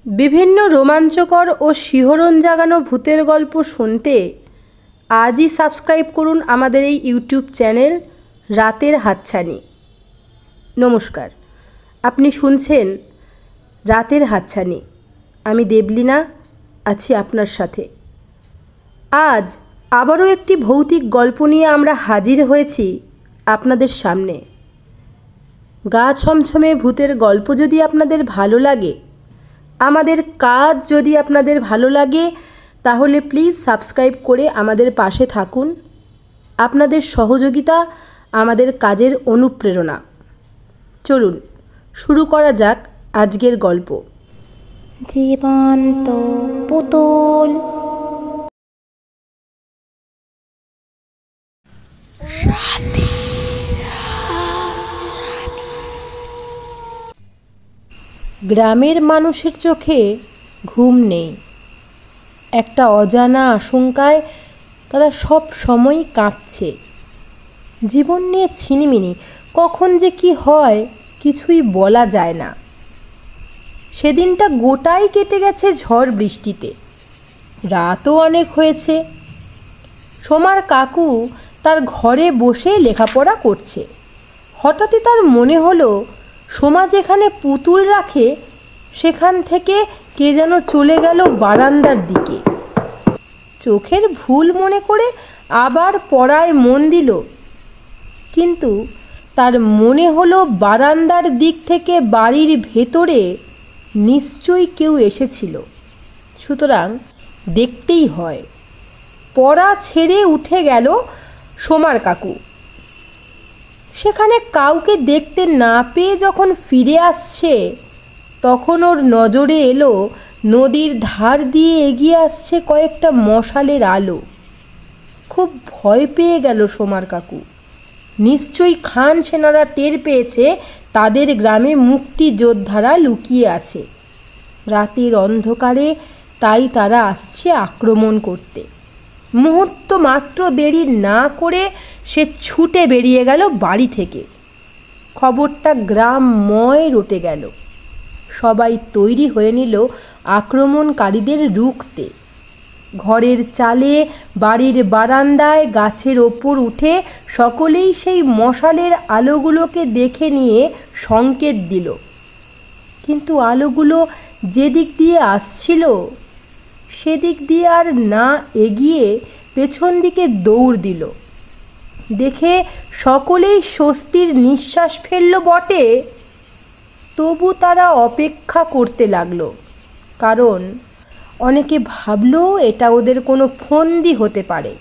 বিভিন্ন রোমাঞ্চকর ও শিহরণ জাগানো ভূতের গল্প শুনতে আজই সাবস্ক্রাইব করুন আমাদের এই ইউটিউব চ্যানেল রাতের হাতছানি। নমস্কার, আপনি শুনছেন রাতের হাতছানি। আমি দেবলীনা আছি আপনার সাথে। আজ আবারও একটি ভৌতিক গল্প নিয়ে আমরা হাজির হয়েছি আপনাদের সামনে। গা ছমছমে ভূতের গল্প যদি আপনাদের ভালো লাগে, আমাদের কাজ যদি আপনাদের ভালো লাগে, তাহলে প্লিজ সাবস্ক্রাইব করে আমাদের পাশে থাকুন। আপনাদের সহযোগিতা আমাদের কাজের অনুপ্রেরণা। চলুন শুরু করা যাক আজকের গল্প। জীবন্ত পুতুল। গ্রামের মানুষের চোখে ঘুম নেই। একটা অজানা আশঙ্কায় তারা সব সময় কাঁপছে। জীবন নিয়ে ছিনিমিনি, কখন যে কি হয় কিছুই বলা যায় না। সেদিনটা গোটাই কেটে গেছে ঝড় বৃষ্টিতে। রাতও অনেক হয়েছে। সোমার কাকু তার ঘরে বসে লেখাপড়া করছে। হঠাৎই তার মনে হলো সোমা যেখানে পুতুল রাখে সেখান থেকে কে যেন চলে গেল বারান্দার দিকে। চোখের ভুল মনে করে আবার পড়ায় মন দিল, কিন্তু তার মনে হলো বারান্দার দিক থেকে বাড়ির ভেতরে নিশ্চয়ই কেউ এসেছিল, সুতরাং দেখতেই হয়। পড়া ছেড়ে উঠে গেল সোমার কাকু। সেখানে কাউকে দেখতে না পেয়ে যখন ফিরে আসছে, তখন ওর নজরে এলো নদীর ধার দিয়ে এগিয়ে আসছে কয়েকটা মশালের আলো। খুব ভয় পেয়ে গেল সোমার কাকু। নিশ্চয়ই খান সেনারা টের পেয়েছে তাদের গ্রামে মুক্তিযোদ্ধারা লুকিয়ে আছে। রাতের অন্ধকারে তাই তারা আসছে আক্রমণ করতে। মুহূর্ত মাত্র দেরি না করে সে ছুটে বেরিয়ে গেল বাড়ি থেকে। খবরটা গ্রামময় রটে গেল। সবাই তৈরি হয়ে নিল আক্রমণকারীদের রুখতে। ঘরের চালে, বাড়ির বারান্দায়, গাছের ওপর উঠে সকলেই সেই মশালের আলোগুলোকে দেখে নিয়ে সংকেত দিল। কিন্তু আলোগুলো যেদিক দিয়ে আসছিল সেদিক দিয়ে আর না এগিয়ে পেছন দিকে দৌড় দিল। দেখে সকলেই স্বস্তির নিঃশ্বাস ফেলল বটে, তবু তারা অপেক্ষা করতে লাগলো। কারণ অনেকে ভাবল এটা ওদের কোনো ফন্দি হতে পারে।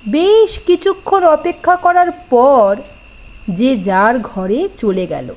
বেশ কিছুক্ষণ অপেক্ষা করার পর যে যার ঘরে চলে গেল।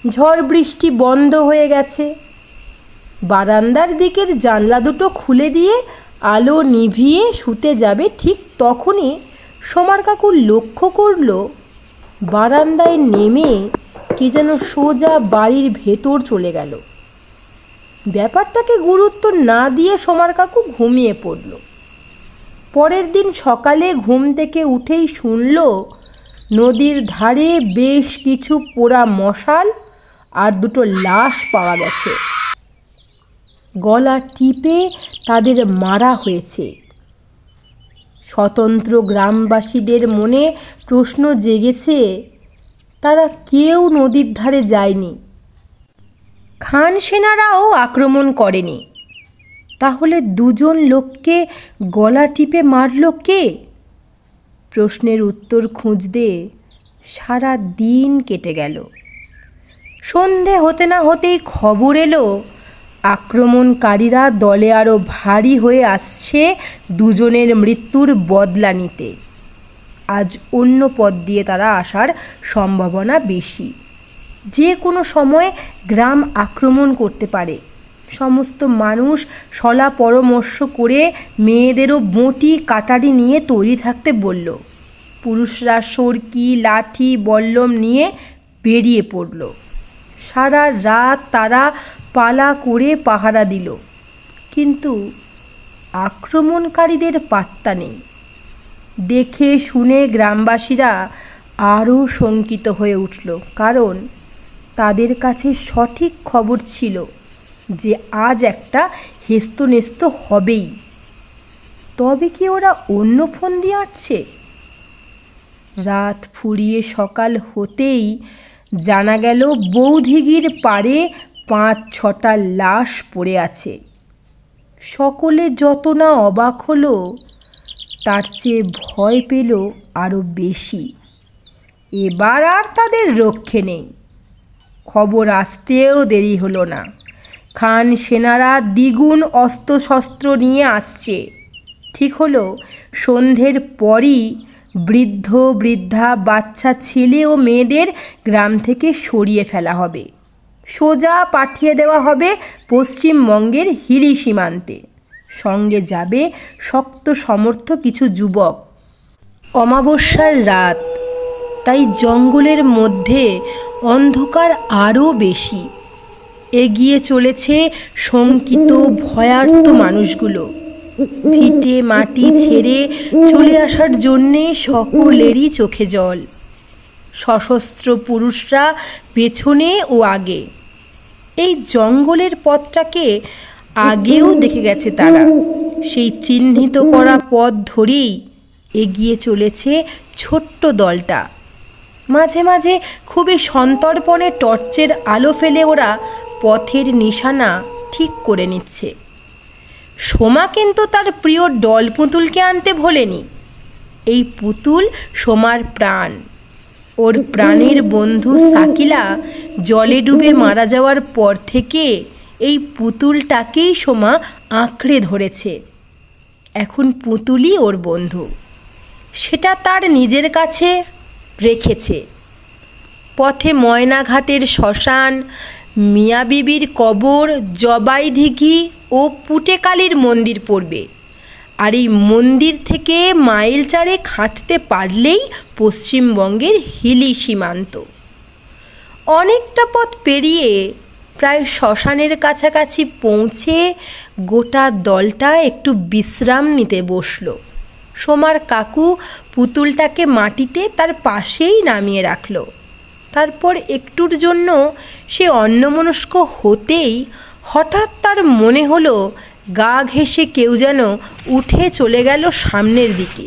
ঝড় বৃষ্টি বন্ধ হয়ে গেছে। বারান্দার দিকের জানলা দুটো খুলে দিয়ে আলো নিভিয়ে শুতে যাবে ঠিক তখনই সোমার কাকু লক্ষ্য করল বারান্দায় নেমে কে যেন সোজা বাড়ির ভেতর চলে গেল। ব্যাপারটাকে গুরুত্ব না দিয়ে সোমার কাকু ঘুমিয়ে পড়ল। পরের দিন সকালে ঘুম থেকে উঠেই শুনল নদীর ধারে বেশ কিছু পোড়া মশাল আর দুটো লাশ পাওয়া গেছে। গলা টিপে তাদের মারা হয়েছে। স্বতন্ত্র গ্রামবাসীদের মনে প্রশ্ন জেগেছে, তারা কেউ নদীর ধারে যায়নি। খান সেনারাও আক্রমণ করেনি। তাহলে দুজন লোককে গলা টিপে মারল কে? প্রশ্নের উত্তর খুঁজতে সারা দিন কেটে গেল। সন্ধে হতে না হতেই খবর এলো আক্রমণকারীরা দলে আরও ভারী হয়ে আসছে দুজনের মৃত্যুর বদলা নিতে। আজ অন্য পথ দিয়ে তারা আসার সম্ভাবনা বেশি। যে কোনো সময় গ্রাম আক্রমণ করতে পারে। সমস্ত মানুষ শলা পরামর্শ করে মেয়েদেরও বঁটি কাটারি নিয়ে তৈরি থাকতে বলল। পুরুষরা সরকি, লাঠি, বল্লম নিয়ে বেরিয়ে পড়ল। সারা রাত তারা পালা করে পাহারা দিল, কিন্তু আক্রমণকারীদের পাত্তা নেই। দেখে শুনে গ্রামবাসীরা আরও শঙ্কিত হয়ে উঠল, কারণ তাদের কাছে সঠিক খবর ছিল যে আজ একটা হেস্তনেস্ত হবেই। তবে কি ওরা অন্য ফোন দিয়ে আসছে? রাত ফুরিয়ে সকাল হতেই জানা গেল বৌদিঘির পাড়ে 5-6টা লাশ পড়ে আছে। সকলে যত না অবাক হলো, তার চেয়ে ভয় পেল আরও বেশি। এবার আর তাদের রক্ষে নেই। খবর আসতেও দেরি হলো না। খান সেনারা দ্বিগুণ অস্ত্রশস্ত্র নিয়ে আসছে। ঠিক হলো সন্ধ্যের পরই বৃদ্ধ বৃদ্ধা, বাচ্চা ছেলে ও মেয়েদের গ্রাম থেকে সরিয়ে ফেলা হবে। সোজা পাঠিয়ে দেওয়া হবে পশ্চিমবঙ্গের হিলি সীমান্তে। সঙ্গে যাবে শক্ত সমর্থ কিছু যুবক। অমাবস্যার রাত, তাই জঙ্গলের মধ্যে অন্ধকার আরও বেশি। এগিয়ে চলেছে শঙ্কিত ভয়ার্ত মানুষগুলো। ভিটে মাটি ছেড়ে চলে আসার জন্যে সকলেরই চোখে জল। সশস্ত্র পুরুষরা পেছনে ও আগে। এই জঙ্গলের পথটাকে আগেও দেখে গেছে তারা। সেই চিহ্নিত করা পথ ধরেই এগিয়ে চলেছে ছোট্ট দলটা। মাঝে মাঝে খুবই সন্তর্পণে টর্চের আলো ফেলে ওরা পথের নিশানা ঠিক করে নিচ্ছে। সোমা কিন্তু তার প্রিয় ডল পুতুলকে আনতে ভোলেনি। এই পুতুল সোমার প্রাণ। ওর প্রাণের বন্ধু শাকিলা জলে ডুবে মারা যাওয়ার পর থেকে এই পুতুলটাকেই সোমা আঁকড়ে ধরেছে। এখন পুতুলই ওর বন্ধু, সেটা তার নিজের কাছে রেখেছে। পথে ময়নাঘাটের শ্মশান, মিয়া বিবির কবর, জবাইদিঘি ও পুটেকালীর মন্দির পড়বে। আর এই মন্দির থেকে মাইল 4 হাঁটতে পারলেই পশ্চিমবঙ্গের হিলি সীমান্ত। অনেকটা পথ পেরিয়ে প্রায় শ্মশানের কাছাকাছি পৌঁছে গোটা দলটা একটু বিশ্রাম নিতে বসল। সোমার কাকু পুতুলটাকে মাটিতে তার পাশেই নামিয়ে রাখল। তারপর একটুর জন্য সে অন্যমনস্ক হতেই হঠাৎ তার মনে হলো গা ঘেঁষে কেউ যেন উঠে চলে গেল সামনের দিকে।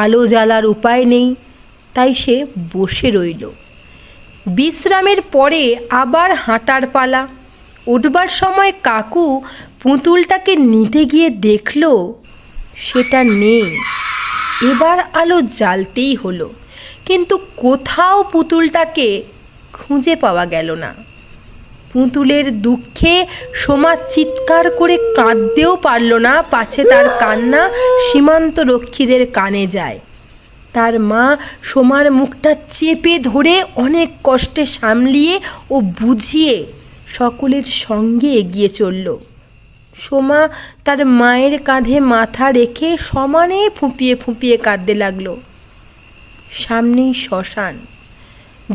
আলো জ্বালার উপায় নেই, তাই সে বসে রইল। বিশ্রামের পরে আবার হাঁটার পালা। উঠবার সময় কাকু পুতুলটাকে নিতে গিয়ে দেখল সেটা নেই। এবার আলো জ্বালতেই হলো, কিন্তু কোথাও পুতুলটাকে খুঁজে পাওয়া গেল না। পুতুলের দুঃখে সোমা চিৎকার করে কাঁদতেও পারল না, পাছে তার কান্না সীমান্ত রক্ষীদের কানে যায়। তার মা সোমার মুখটা চেপে ধরে অনেক কষ্টে সামলিয়ে ও বুঝিয়ে সকলের সঙ্গে এগিয়ে চলল। সোমা তার মায়ের কাঁধে মাথা রেখে সমানে ফুঁপিয়ে ফুঁপিয়ে কাঁদতে লাগল। সামনেই শ্মশান।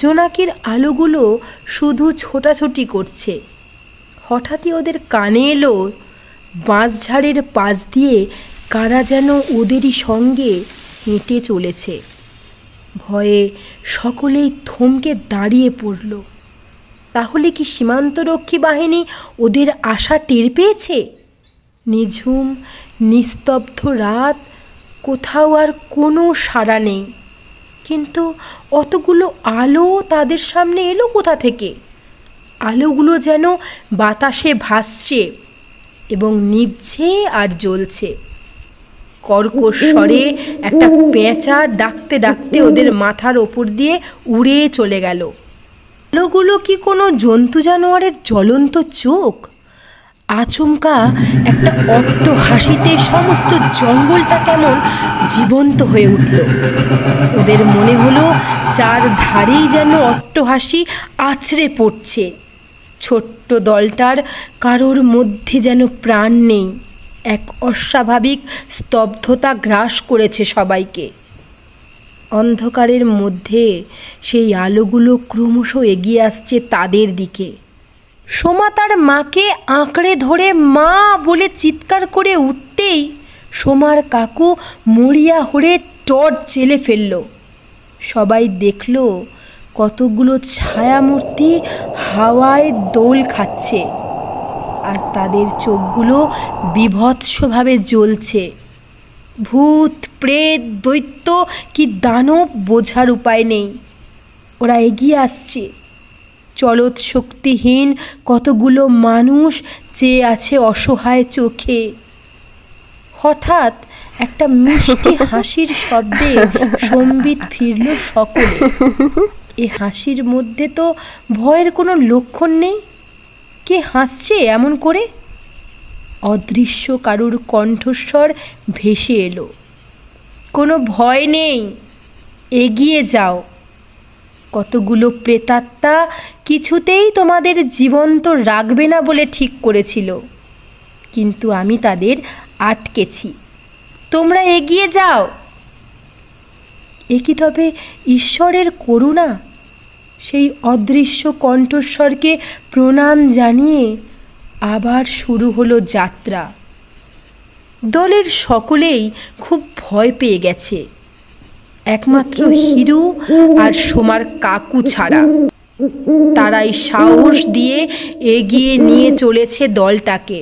জোনাকির আলোগুলো শুধু ছোটাছুটি করছে। হঠাৎই ওদের কানে এলো বাঁশঝাড়ের পাশ দিয়ে কারা যেন ওদেরই সঙ্গে হেঁটে চলেছে। ভয়ে সকলেই থমকে দাঁড়িয়ে পড়ল। তাহলে কি সীমান্তরক্ষী বাহিনী ওদের আশা টের পেয়েছে? নিঝুম নিস্তব্ধ রাত, কোথাও আর কোনো সাড়া নেই। কিন্তু অতগুলো আলো তাদের সামনে এলো কোথা থেকে? আলোগুলো যেন বাতাসে ভাসছে এবং নিভছে আর জ্বলছে। কর্কশ স্বরে একটা পেঁচা ডাকতে ডাকতে ওদের মাথার ওপর দিয়ে উড়ে চলে গেল। আলোগুলো কি কোনো জন্তু জানোয়ারের জ্বলন্ত চোখ? আচমকা একটা অট্ট হাসিতে সমস্ত জঙ্গলটা কেমন জীবন্ত হয়ে উঠল। ওদের মনে হলো চারধারেই যেন অট্ট হাসি আছড়ে পড়ছে। ছোট্ট দলটার কারোর মধ্যে যেন প্রাণ নেই। এক অস্বাভাবিক স্তব্ধতা গ্রাস করেছে সবাইকে। অন্ধকারের মধ্যে সেই আলোগুলো ক্রমশ এগিয়ে আসছে তাদের দিকে। সোমা তার মাকে আঁকড়ে ধরে মা বলে চিৎকার করে উঠতেই সোমার কাকু মরিয়া হয়ে টর্চ জ্বেলে ফেলল। সবাই দেখল কতগুলো ছায়ামূর্তি হাওয়ায় দোল খাচ্ছে। আর তাদের চোখগুলো বীভৎসভাবে জ্বলছে। ভূত, প্রেত, দৈত্য কি দানব বোঝার উপায় নেই। ওরা এগিয়ে আসছে। চলৎ শক্তিহীন কতগুলো মানুষ চেয়ে আছে অসহায় চোখে। হঠাৎ একটা মিষ্টি হাসির শব্দে সম্বিত ফিরল সকলে। এ হাসির মধ্যে তো ভয়ের কোনো লক্ষণ নেই। কে হাসছে এমন করে? অদৃশ্য কারুর কণ্ঠস্বর ভেসে এলো, কোনো ভয় নেই, এগিয়ে যাও। কতগুলো প্রেতাত্মা কিছুতেই তোমাদের জীবন্ত রাখবে না বলে ঠিক করেছিল, কিন্তু আমি তাদের আটকেছি। তোমরা এগিয়ে যাও। এ কি তবে ঈশ্বরের করুণা? সেই অদৃশ্য কণ্ঠস্বরকে প্রণাম জানিয়ে আবার শুরু হলো যাত্রা। দলের সকলেই খুব ভয় পেয়ে গেছে, একমাত্র হিরু আর সোমার কাকু ছাড়া। তারাই সাহস দিয়ে এগিয়ে নিয়ে চলেছে দলটাকে।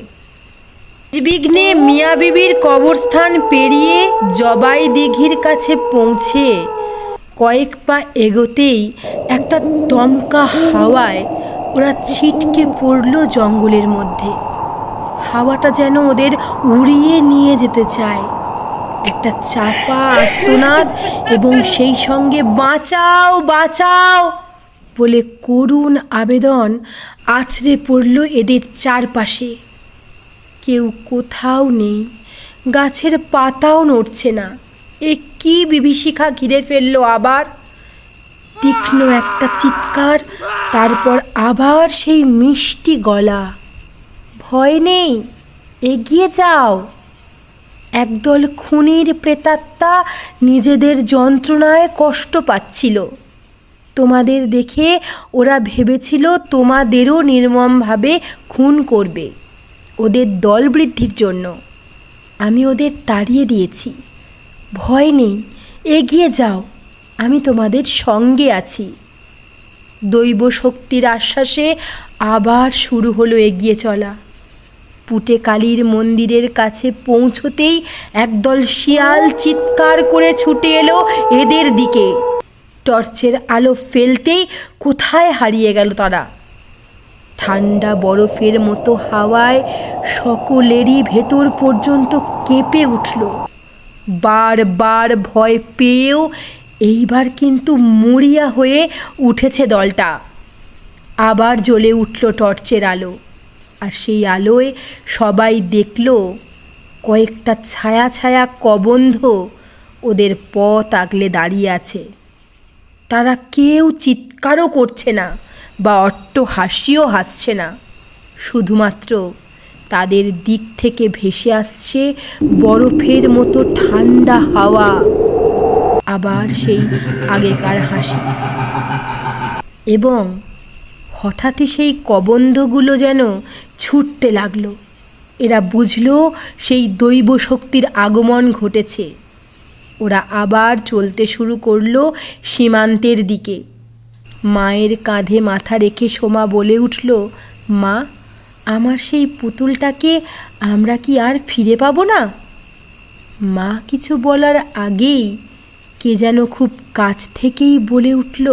নির্বিঘ্নে মিয়া বিবির কবরস্থান পেরিয়ে জবাই দিঘির কাছে পৌঁছে কয়েক পা এগোতেই একটা দমকা হাওয়ায় ওরা ছিটকে পড়ল জঙ্গলের মধ্যে। হাওয়াটা যেন ওদের উড়িয়ে নিয়ে যেতে চায়। একটা চাপা আর্তনাদ এবং সেই সঙ্গে বাঁচাও বাঁচাও বলে করুণ আবেদন আছড়ে পড়ল এদের চারপাশে। কেউ কোথাও নেই, গাছের পাতাও নড়ছে না। এ কি বিভীষিকা ঘিরে ফেললো আবার! তীক্ষ্ণ একটা চিৎকার, তারপর আবার সেই মিষ্টি গলা, ভয় নেই, এগিয়ে যাও। একদল খুনির প্রেতাত্মা নিজেদের যন্ত্রণায় কষ্ট পাচ্ছিল। তোমাদের দেখে ওরা ভেবেছিল তোমাদেরও নির্মমভাবে খুন করবে, ওদের দল বৃদ্ধির জন্য। আমি ওদের তাড়িয়ে দিয়েছি। ভয় নেই, এগিয়ে যাও, আমি তোমাদের সঙ্গে আছি। দৈব শক্তির আশ্বাসে আবার শুরু হলো এগিয়ে চলা। পুটে কালীর মন্দিরের কাছে পৌঁছতেই একদল শিয়াল চিৎকার করে ছুটে এলো এদের দিকে। টর্চের আলো ফেলতেই কোথায় হারিয়ে গেল তারা। ঠান্ডা বরফের মতো হাওয়ায় সকলেরই ভেতর পর্যন্ত কেঁপে উঠল। বারবার ভয় পেয়েও এইবার কিন্তু মরিয়া হয়ে উঠেছে দলটা। আবার জ্বলে উঠল টর্চের আলো, আর সেই আলোয় সবাই দেখল কয়েকটা ছায়া ছায়া কবন্ধ ওদের পথ আগলে দাঁড়িয়ে আছে। তারা কেউ চিৎকারও করছে না বা অট্ট হাসিও হাসছে না, শুধুমাত্র তাদের দিক থেকে ভেসে আসছে বরফের মতো ঠান্ডা হাওয়া। আবার সেই আগেকার হাসি, এবং হঠাৎই সেই কবন্ধগুলো যেন ছুটতে লাগলো। এরা বুঝল সেই দৈব শক্তির আগমন ঘটেছে। ওরা আবার চলতে শুরু করলো সীমান্তের দিকে। মায়ের কাঁধে মাথা রেখে সোমা বলে উঠল, মা, আমার সেই পুতুলটাকে আমরা কি আর ফিরে পাবো না? মা কিছু বলার আগেই কে যেন খুব কাছ থেকেই বলে উঠল,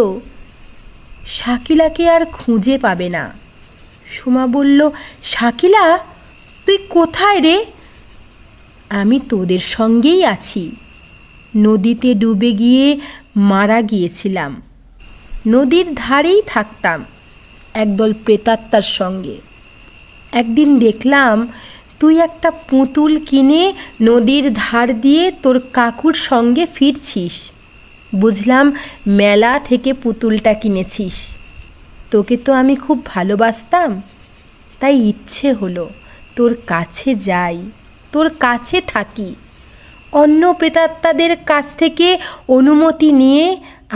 শাকিলাকে আর খুঁজে পাবে না। সোমা বলল, শাকিলা, তুই কোথায় রে? আমি তোদের সঙ্গেই আছি। নদীতে ডুবে গিয়ে মারা গিয়েছিলাম। নদীর ধারেই থাকতাম একদল প্রেতাত্মার সঙ্গে। একদিন দেখলাম তুই একটা পুতুল কিনে নদীর ধার দিয়ে তোর কাকুর সঙ্গে ফিরছিস। বুঝলাম মেলা থেকে পুতুলটা কিনেছিস। তোকে তো আমি খুব ভালোবাসতাম, তাই ইচ্ছে হলো তোর কাছে যাই, তোর কাছে থাকি। অন্য প্রেতাত্মাদের কাছ থেকে অনুমতি নিয়ে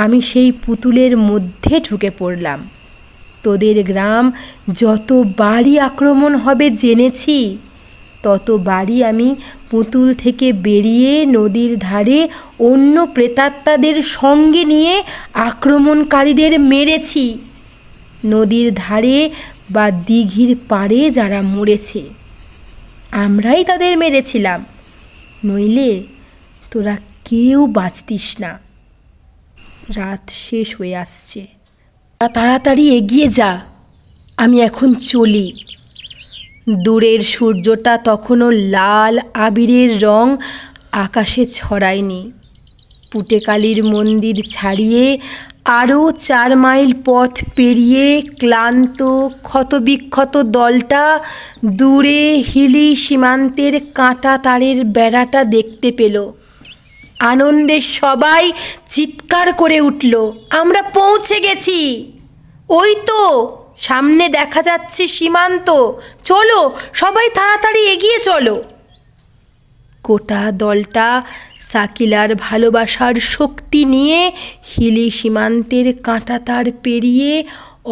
আমি সেই পুতুলের মধ্যে ঢুকে পড়লাম। তোদের গ্রাম যত বাড়ি আক্রমণ হবে জেনেছি, তত বাড়ি আমি পুতুল থেকে বেরিয়ে নদীর ধারে অন্য প্রেতাত্মাদের সঙ্গে নিয়ে আক্রমণকারীদের মেরেছি। নদীর ধারে বা দিঘির পাড়ে যারা মরেছে, আমরাই তাদের মেরেছিলাম, নইলে তোরা কেউ বাঁচতিস না। রাত শেষ হয়ে আসছে, তাড়াতাড়ি এগিয়ে যা, আমি এখন চলি। দূরের সূর্যটা তখনও লাল আবিরের রং আকাশে ছড়ায়নি। পুটেকালীর মন্দির ছাড়িয়ে আরও 4 মাইল পথ পেরিয়ে ক্লান্ত ক্ষতবিক্ষত দলটা দূরে হিলি সীমান্তের কাঁটা তারের বেড়াটা দেখতে পেল। আনন্দে সবাই চিৎকার করে উঠল, আমরা পৌঁছে গেছি, ওই তো সামনে দেখা যাচ্ছে সীমান্ত, চলো সবাই তাড়াতাড়ি এগিয়ে চলো। গোটা দলটা শাকিলার ভালোবাসার শক্তি নিয়ে হিলি সীমান্তের কাঁটাতার পেরিয়ে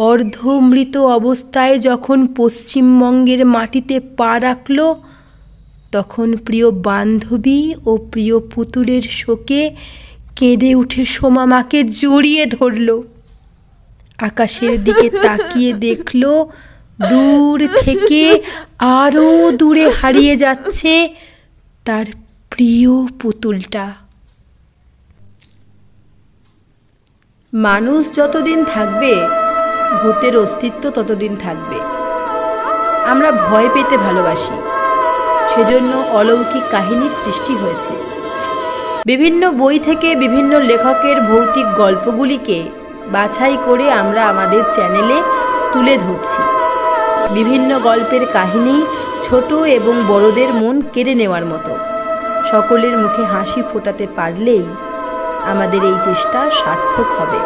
অর্ধমৃত অবস্থায় যখন পশ্চিমবঙ্গের মাটিতে পা রাখল, তখন প্রিয় বান্ধবী ও প্রিয় পুতুলের শোকে কেঁদে উঠে সোমা মাকে জড়িয়ে ধরল। আকাশের দিকে তাকিয়ে দেখল দূর থেকে আরও দূরে হারিয়ে যাচ্ছে তার প্রিয় পুতুলটা। মানুষ যতদিন থাকবে, ভূতের অস্তিত্ব ততদিন থাকবে। আমরা ভয় পেতে ভালোবাসি, সেজন্য অলৌকিক কাহিনীর সৃষ্টি হয়েছে। বিভিন্ন বই থেকে বিভিন্ন লেখকের ভৌতিক গল্পগুলিকে বাছাই করে আমরা আমাদের চ্যানেলে তুলে ধরছি। বিভিন্ন গল্পের কাহিনী ছোট এবং বড়দের মন কেড়ে নেওয়ার মতো। সকলের মুখে হাসি ফোটাতে পারলেই আমাদের এই চেষ্টা সার্থক হবে।